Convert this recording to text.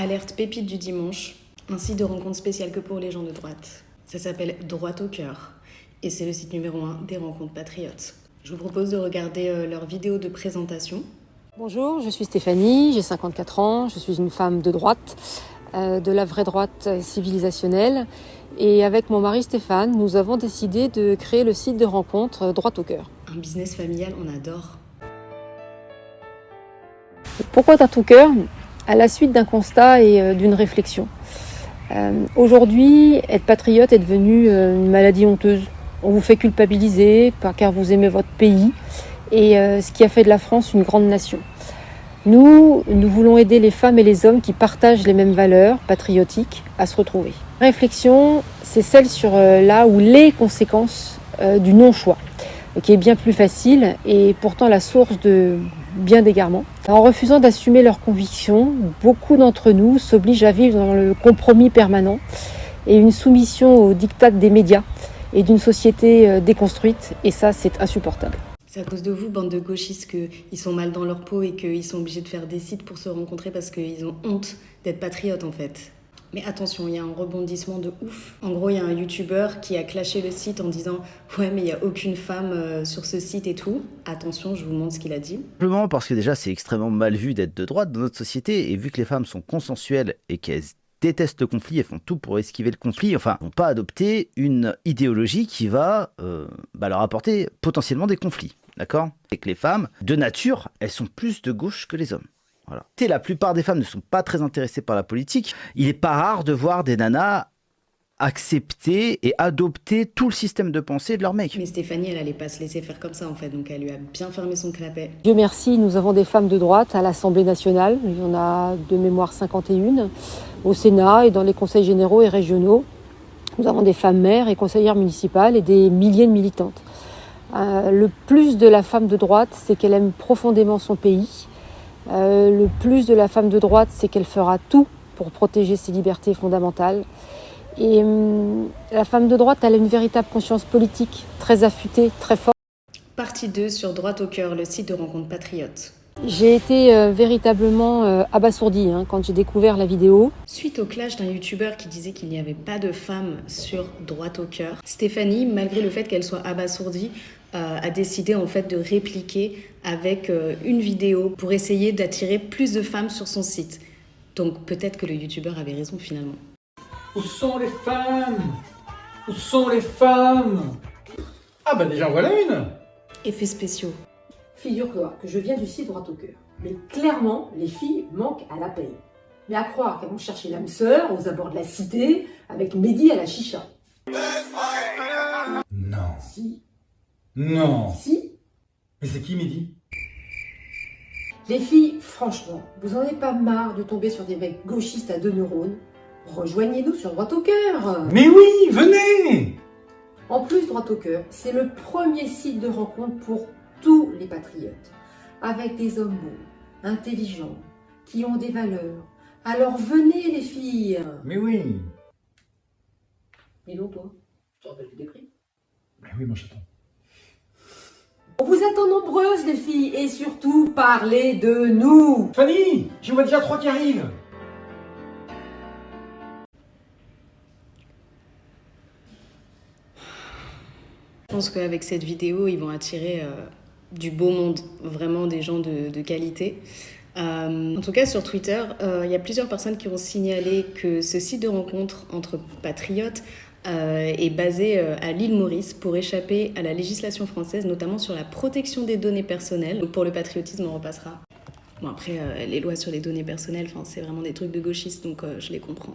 Alerte pépite du dimanche, un site de rencontre spécial que pour les gens de droite. Ça s'appelle Droit au cœur et c'est le site numéro 1 des rencontres patriotes. Je vous propose de regarder leur vidéo de présentation. Bonjour, je suis Stéphanie, j'ai 54 ans, je suis une femme de droite, de la vraie droite civilisationnelle. Et avec mon mari Stéphane, nous avons décidé de créer le site de rencontre Droit au cœur. Un business familial, on adore. Pourquoi Droit au cœur ? À la suite d'un constat et d'une réflexion. Aujourd'hui, être patriote est devenu une maladie honteuse. On vous fait culpabiliser car vous aimez votre pays et ce qui a fait de la France une grande nation. Nous voulons aider les femmes et les hommes qui partagent les mêmes valeurs patriotiques à se retrouver. La réflexion, c'est celle sur là où les conséquences du non-choix, qui est bien plus facile et pourtant la source de bien d'égarements. En refusant d'assumer leurs convictions, beaucoup d'entre nous s'obligent à vivre dans le compromis permanent et une soumission aux diktats des médias et d'une société déconstruite, et ça, c'est insupportable. C'est à cause de vous, bande de gauchistes, qu'ils sont mal dans leur peau et qu'ils sont obligés de faire des sites pour se rencontrer parce qu'ils ont honte d'être patriotes en fait. Mais attention, il y a un rebondissement de ouf. En gros, il y a un youtubeur qui a clashé le site en disant « Ouais, mais il n'y a aucune femme sur ce site et tout ». Attention, je vous montre ce qu'il a dit. Simplement parce que déjà, c'est extrêmement mal vu d'être de droite dans notre société. Et vu que les femmes sont consensuelles et qu'elles détestent le conflit, elles font tout pour esquiver le conflit. Enfin, elles n'ont pas adopté une idéologie qui va leur apporter potentiellement des conflits. D'accord ? Et que les femmes, de nature, elles sont plus de gauche que les hommes. Voilà. Et la plupart des femmes ne sont pas très intéressées par la politique. Il n'est pas rare de voir des nanas accepter et adopter tout le système de pensée de leur mec. Mais Stéphanie, elle allait pas se laisser faire comme ça en fait, donc elle lui a bien fermé son clapet. Dieu merci, nous avons des femmes de droite à l'Assemblée nationale. Il y en a de mémoire 51, au Sénat et dans les conseils généraux et régionaux. Nous avons des femmes maires et conseillères municipales et des milliers de militantes. Le plus de la femme de droite, c'est qu'elle aime profondément son pays. Le plus de la femme de droite, c'est qu'elle fera tout pour protéger ses libertés fondamentales. Et la femme de droite, elle a une véritable conscience politique, très affûtée, très forte. Partie 2 sur Droit au cœur, le site de rencontre patriote. J'ai été véritablement abasourdie quand j'ai découvert la vidéo. Suite au clash d'un youtubeur qui disait qu'il n'y avait pas de femmes sur Droit au cœur, Stéphanie, malgré le fait qu'elle soit abasourdie, a décidé en fait de répliquer avec une vidéo pour essayer d'attirer plus de femmes sur son site. Donc peut-être que le youtubeur avait raison finalement. Où sont les femmes ? Où sont les femmes ? Ah bah déjà voilà une ! Effets spéciaux. Figure-toi que je viens du site Droit au cœur. Mais clairement, les filles manquent à l'appel. Mais à croire qu'elles vont chercher l'âme sœur aux abords de la cité avec Mehdi à la chicha. Non. Si. Non. Si. Mais c'est qui Mehdi ? Les filles, franchement, vous en avez pas marre de tomber sur des mecs gauchistes à 2 neurones ? Rejoignez-nous sur Droit au cœur. Mais oui, venez ! En plus, Droit au cœur, c'est le premier site de rencontre pour tous les patriotes, avec des hommes beaux, intelligents, qui ont des valeurs. Alors venez les filles. Mais oui. Dis donc toi, tu te rappelles des prix ? Mais oui, mon chaton. On vous attend nombreuses les filles, et surtout parlez de nous. Fanny, j'en vois déjà 3 qui arrivent. Je pense qu'avec cette vidéo, ils vont attirer du beau monde, vraiment des gens de qualité. En tout cas, sur Twitter, il y a plusieurs personnes qui ont signalé que ce site de rencontre entre patriotes est basé à l'île Maurice pour échapper à la législation française, notamment sur la protection des données personnelles. Donc pour le patriotisme, on repassera. Bon après, les lois sur les données personnelles, c'est vraiment des trucs de gauchistes, donc je les comprends.